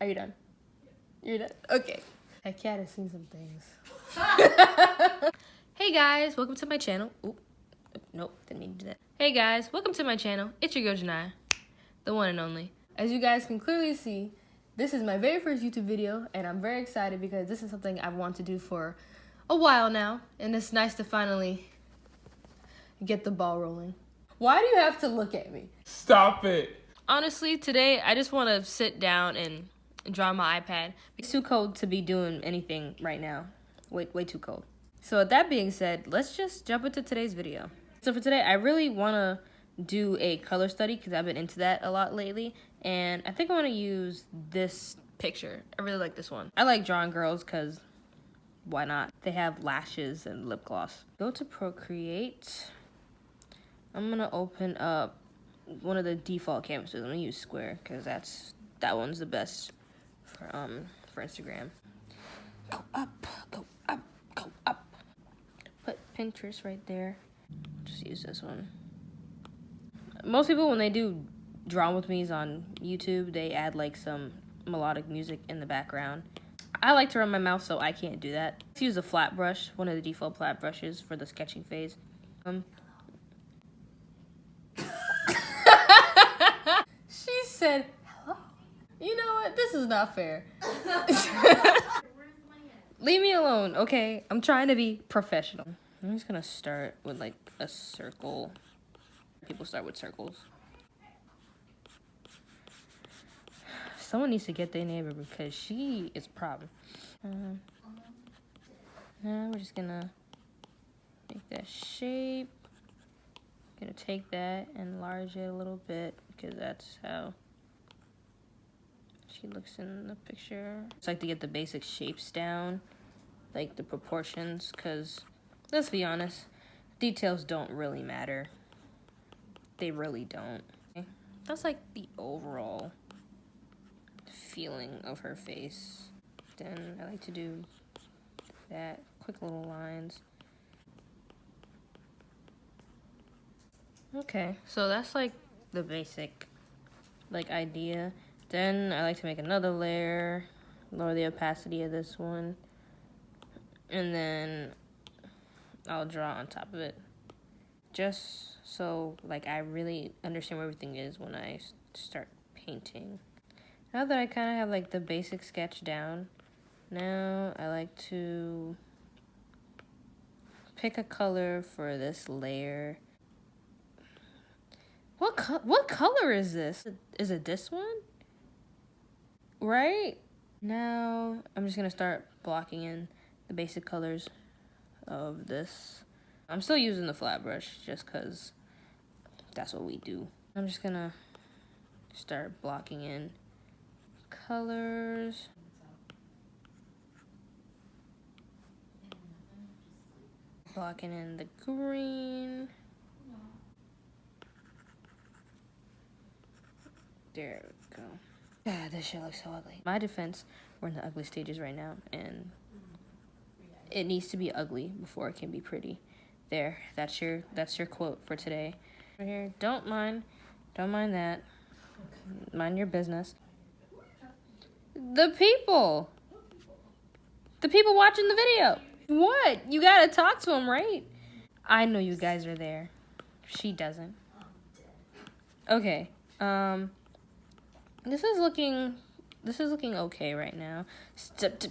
Are you done? You're done? Okay. I can't have seen some things. Hey guys, welcome to my channel. Oop. Nope, didn't mean to do that. Hey guys, welcome to my channel. It's your girl Jah'Nyah, the one and only. As you guys can clearly see, this is my very first YouTube video, and I'm very excited because this is something I've wanted to do for a while now, and it's nice to finally get the ball rolling. Why do you have to look at me? Stop it. Honestly, today I just want to sit down and draw on my iPad. It's too cold to be doing anything right now. Way too cold. So with that being said, let's just jump into today's video. So for today, I really want to do a color study because I've been into that a lot lately. And I think I want to use this picture. I really like this one. I like drawing girls because why not? They have lashes and lip gloss. Go to Procreate. I'm going to open up one of the default canvases. I'm going to use Square because that one's the best for Instagram. Go up, go up, go up. Put Pinterest right there. Just use this one. Most people, when they do Draw With Me's on YouTube, they add like some melodic music in the background. I like to run my mouth, so I can't do that. Let's use a flat brush, one of the default flat brushes for the sketching phase. She said, hello. You know what? This is not fair. Leave me alone, okay? I'm trying to be professional. I'm just gonna start with like a circle. People start with circles. Someone needs to get their neighbor because she is a problem. Now we're just gonna make that shape. Gonna take that and enlarge it a little bit because that's how she looks in the picture. It's like to get the basic shapes down, like the proportions, because let's be honest, details don't really matter. They really don't. Okay. That's like the overall feeling of her face. Then I like to do that, quick little lines. Okay, so that's like the basic like idea. Then I like to make another layer, lower the opacity of this one, and then I'll draw on top of it. Just so like I really understand where everything is when I start painting. Now that I kind of have like the basic sketch down, now I like to pick a color for this layer. What color is this? Is it this one? Right? Now I'm just gonna start blocking in the basic colors of this. I'm still using the flat brush just because that's what we do. I'm just gonna start blocking in colors. Blocking in the green. There we go. God, this shit looks so ugly. My defense, we're in the ugly stages right now, and it needs to be ugly before it can be pretty. There, that's your quote for today. Right here, don't mind that. Mind your business. The people watching the video. What? You gotta talk to them, right? I know you guys are there. She doesn't. Okay. This is looking okay right now. Those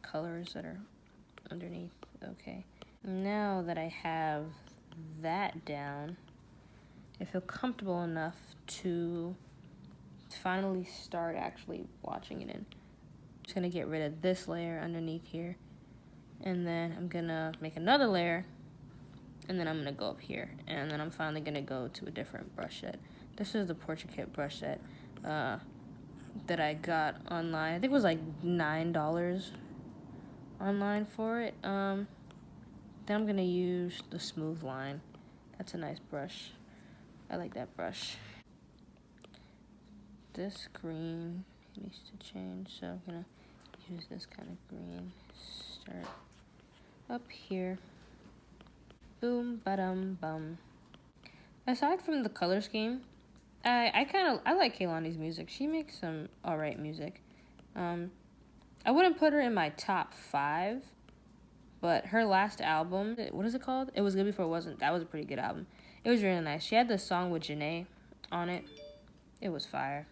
colors that are underneath. Okay. Now that I have that down, I feel comfortable enough to finally start actually watching it in. I'm just gonna get rid of this layer underneath here, and then I'm gonna make another layer, and then I'm gonna go up here, and then I'm finally gonna go to a different brush set. This is the Portrait Kit brush set that I got online. I think it was like $9 online for it. Then I'm gonna use the Smooth Line. That's a nice brush. I like that brush. This green needs to change, so I'm gonna use this kind of green. Start up here. Boom, ba-dum, bum. Aside from the color scheme, I like Kehlani's music. She makes some alright music. I wouldn't put her in my top 5, but her last album, what is it called? It Was Good Before It Wasn't. That was a pretty good album. It was really nice. She had the song with Jah'Nyah on it. It was fire.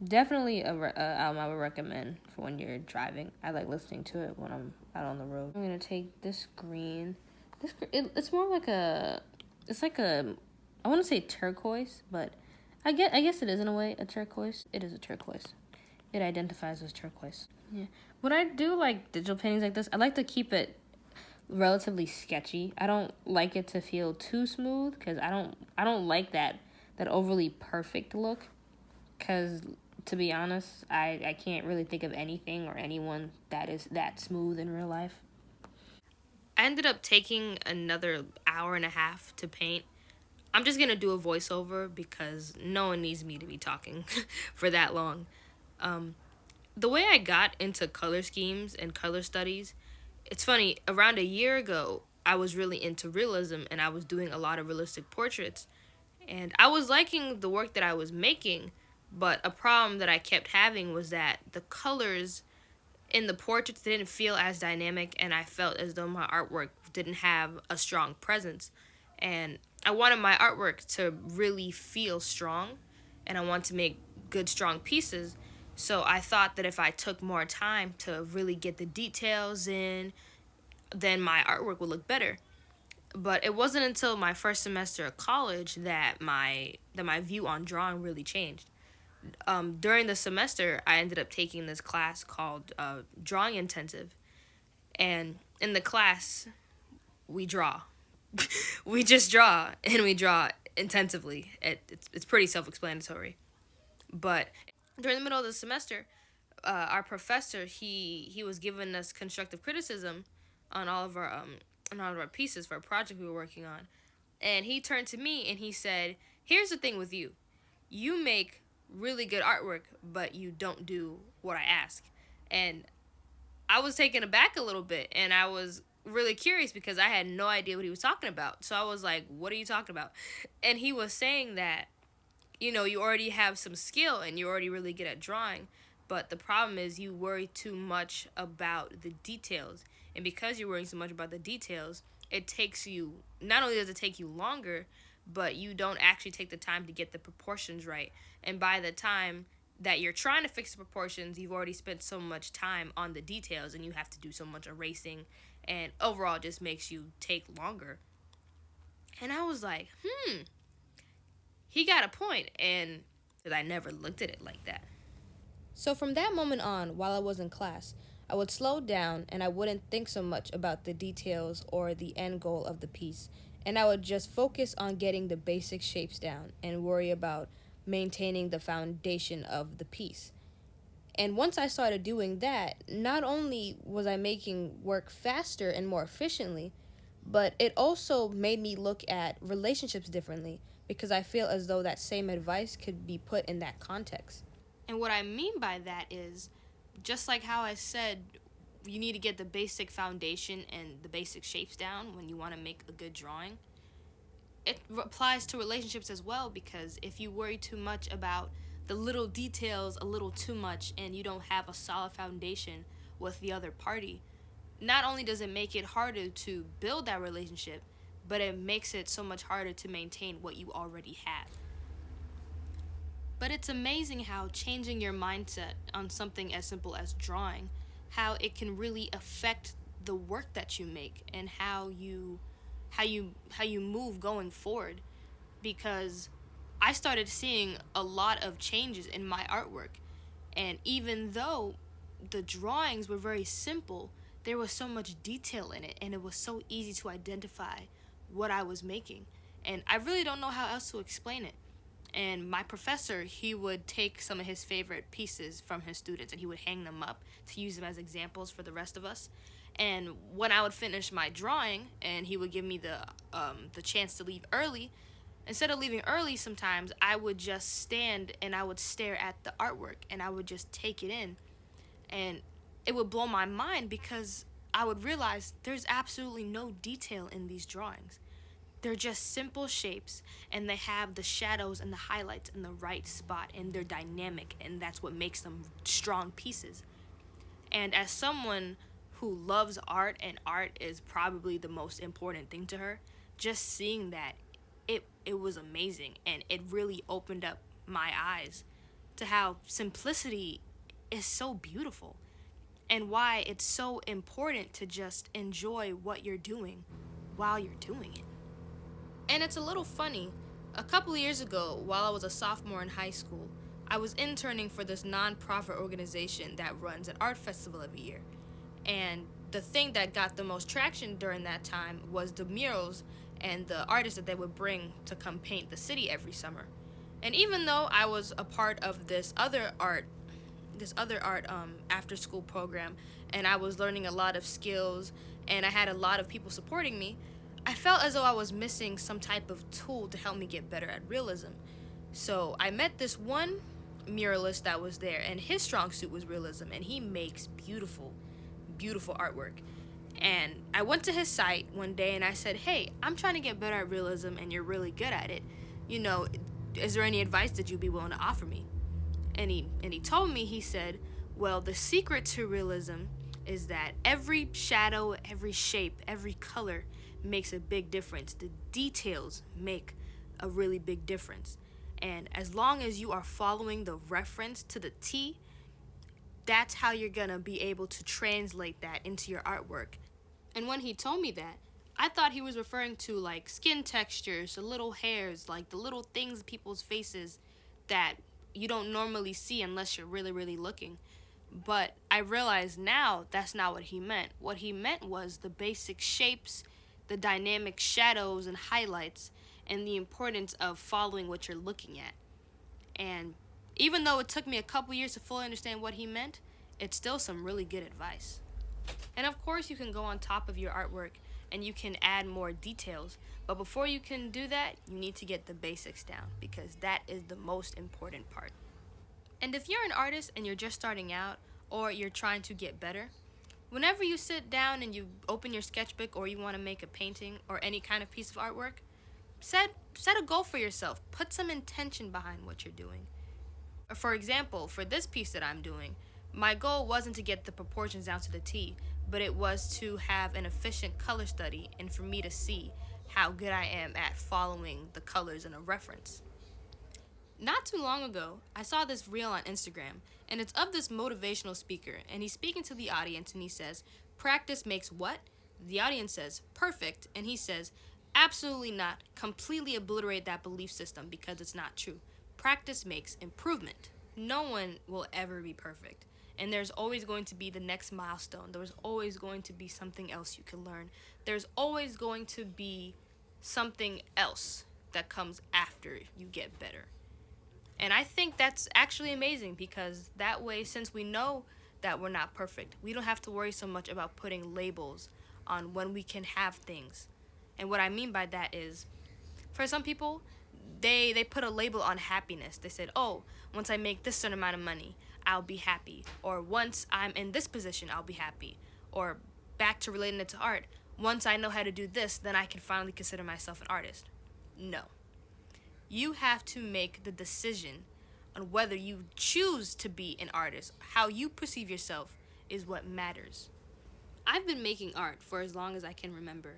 Definitely a album I would recommend for when you're driving. I like listening to it when I'm out on the road. I'm gonna take this green. It's more like it's like a, I want to say turquoise, but I guess it is in a way a turquoise. It is a turquoise. It identifies as turquoise. Yeah. When I do like digital paintings like this, I like to keep it relatively sketchy. I don't like it to feel too smooth because I don't like that overly perfect look. Because to be honest, I can't really think of anything or anyone that is that smooth in real life. I ended up taking another hour and a half to paint. I'm just gonna do a voiceover because no one needs me to be talking for that long. The way I got into color schemes and color studies, it's funny, around a year ago, I was really into realism and I was doing a lot of realistic portraits. And I was liking the work that I was making, but a problem that I kept having was that the colors in the portraits didn't feel as dynamic, and I felt as though my artwork didn't have a strong presence. And I wanted my artwork to really feel strong, and I want to make good, strong pieces. So I thought that if I took more time to really get the details in, then my artwork would look better. But it wasn't until my first semester of college that my view on drawing really changed. During the semester, I ended up taking this class called Drawing Intensive, and in the class, we draw. We just draw, and we draw intensively. It's pretty self-explanatory. But during the middle of the semester, our professor he was giving us constructive criticism on all of our pieces for a project we were working on, and he turned to me and he said, "Here's the thing with you. You make really good artwork, but you don't do what I ask." And I was taken aback a little bit, and I was really curious because I had no idea what he was talking about. So I was like, "What are you talking about?" And he was saying that, you already have some skill and you're already really good at drawing, but the problem is you worry too much about the details. And because you're worrying so much about the details, it takes you, not only does it take you longer, but you don't actually take the time to get the proportions right. And by the time that you're trying to fix the proportions, you've already spent so much time on the details and you have to do so much erasing, and overall it just makes you take longer. And I was like, he got a point, and I never looked at it like that. So from that moment on, while I was in class, I would slow down and I wouldn't think so much about the details or the end goal of the piece. And I would just focus on getting the basic shapes down and worry about maintaining the foundation of the piece. And once I started doing that, not only was I making work faster and more efficiently, but it also made me look at relationships differently because I feel as though that same advice could be put in that context. And what I mean by that is, just like how I said, you need to get the basic foundation and the basic shapes down when you want to make a good drawing. It applies to relationships as well, because if you worry too much about the little details a little too much and you don't have a solid foundation with the other party, not only does it make it harder to build that relationship, but it makes it so much harder to maintain what you already have. But it's amazing how changing your mindset on something as simple as drawing, how it can really affect the work that you make and how you move going forward. Because I started seeing a lot of changes in my artwork, and even though the drawings were very simple, there was so much detail in it, and it was so easy to identify what I was making. And I really don't know how else to explain it. And my professor, he would take some of his favorite pieces from his students and he would hang them up to use them as examples for the rest of us. And when I would finish my drawing and he would give me the chance to leave early, instead of leaving early, sometimes I would just stand and I would stare at the artwork and I would just take it in. And it would blow my mind because I would realize there's absolutely no detail in these drawings. they're just simple shapes, and they have the shadows and the highlights in the right spot, and they're dynamic, and that's what makes them strong pieces. And as someone who loves art, and art is probably the most important thing to her, just seeing that, it was amazing, and it really opened up my eyes to how simplicity is so beautiful, and why it's so important to just enjoy what you're doing while you're doing it. And it's a little funny. A couple years ago, while I was a sophomore in high school, I was interning for this non-profit organization that runs an art festival every year. And the thing that got the most traction during that time was the murals and the artists that they would bring to come paint the city every summer. And even though I was a part of this other art after school program, and I was learning a lot of skills, and I had a lot of people supporting me, I felt as though I was missing some type of tool to help me get better at realism. So I met this one muralist that was there, and his strong suit was realism, and he makes beautiful, beautiful artwork. And I went to his site one day and I said, hey, I'm trying to get better at realism and you're really good at it. You know, is there any advice that you'd be willing to offer me? And he told me, he said, well, the secret to realism is that every shadow, every shape, every color makes a big difference. The details make a really big difference. And as long as you are following the reference to the T, that's how you're gonna be able to translate that into your artwork. And when he told me that, I thought he was referring to like skin textures, the little hairs, like the little things in people's faces that you don't normally see unless you're really, really looking. But I realize now that's not what he meant. What he meant was the basic shapes, the dynamic shadows and highlights, and the importance of following what you're looking at. And even though it took me a couple years to fully understand what he meant, it's still some really good advice. And of course you can go on top of your artwork and you can add more details, but before you can do that, you need to get the basics down, because that is the most important part. And if you're an artist and you're just starting out, or you're trying to get better, whenever you sit down and you open your sketchbook, or you want to make a painting or any kind of piece of artwork, set a goal for yourself. Put some intention behind what you're doing. For example, for this piece that I'm doing, my goal wasn't to get the proportions down to the T, but it was to have an efficient color study and for me to see how good I am at following the colors in a reference. Not too long ago, I saw this reel on Instagram, and it's of this motivational speaker, and he's speaking to the audience, and he says, practice makes what? The audience says, perfect, and he says, absolutely not. Completely obliterate that belief system because it's not true. Practice makes improvement. No one will ever be perfect, and there's always going to be the next milestone. There's always going to be something else you can learn. There's always going to be something else that comes after you get better. And I think that's actually amazing, because that way, since we know that we're not perfect, we don't have to worry so much about putting labels on when we can have things. And what I mean by that is, for some people, they put a label on happiness. They said, oh, once I make this certain amount of money, I'll be happy. Or once I'm in this position, I'll be happy. Or back to relating it to art, once I know how to do this, then I can finally consider myself an artist. No. You have to make the decision on whether you choose to be an artist. How you perceive yourself is what matters. I've been making art for as long as I can remember,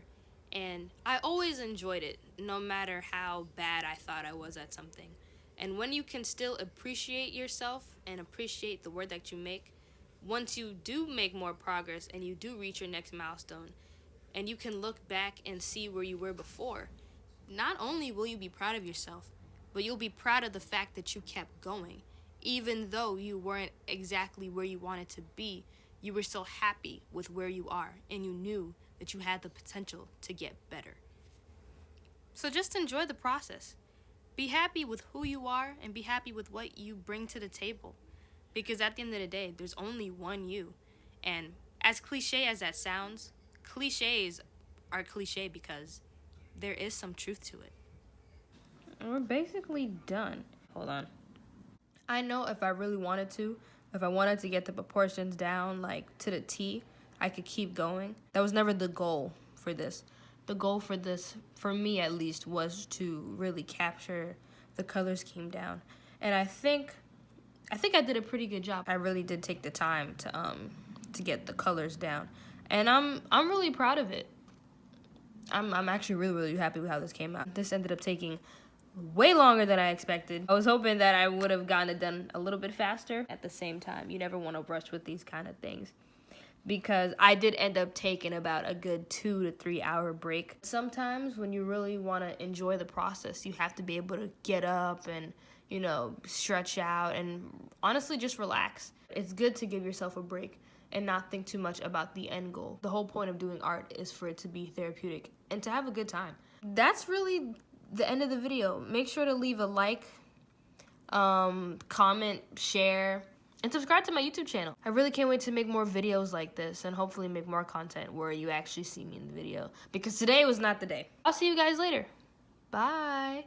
and I always enjoyed it, no matter how bad I thought I was at something. And when you can still appreciate yourself and appreciate the work that you make, once you do make more progress and you do reach your next milestone, and you can look back and see where you were before, not only will you be proud of yourself, but you'll be proud of the fact that you kept going. Even though you weren't exactly where you wanted to be, you were still happy with where you are, and you knew that you had the potential to get better. So just enjoy the process. Be happy with who you are and be happy with what you bring to the table. Because at the end of the day, there's only one you. And as cliche as that sounds, cliches are cliche because there is some truth to it. We're basically done. Hold on. I know if I really wanted to, if I wanted to get the proportions down like to the T, I could keep going. That was never the goal for this. the goal for this, for me at least, was to really capture the color scheme down. And I think I did a pretty good job. I really did take the time to get the colors down. And I'm really proud of it. I'm actually really happy with how this came out. This ended up taking way longer than I expected. I was hoping that I would have gotten it done a little bit faster. At the same time, you never want to rush with these kind of things, because I did end up taking about a good 2 to 3 hour break. Sometimes when you really want to enjoy the process, you have to be able to get up and, you know, stretch out and honestly just relax. It's good to give yourself a break and not think too much about the end goal. The whole point of doing art is for it to be therapeutic and to have a good time. That's really the end of the video. Make sure to leave a like, comment, share, and subscribe to my YouTube channel. I really can't wait to make more videos like this and hopefully make more content where you actually see me in the video, because today was not the day. I'll see you guys later. Bye.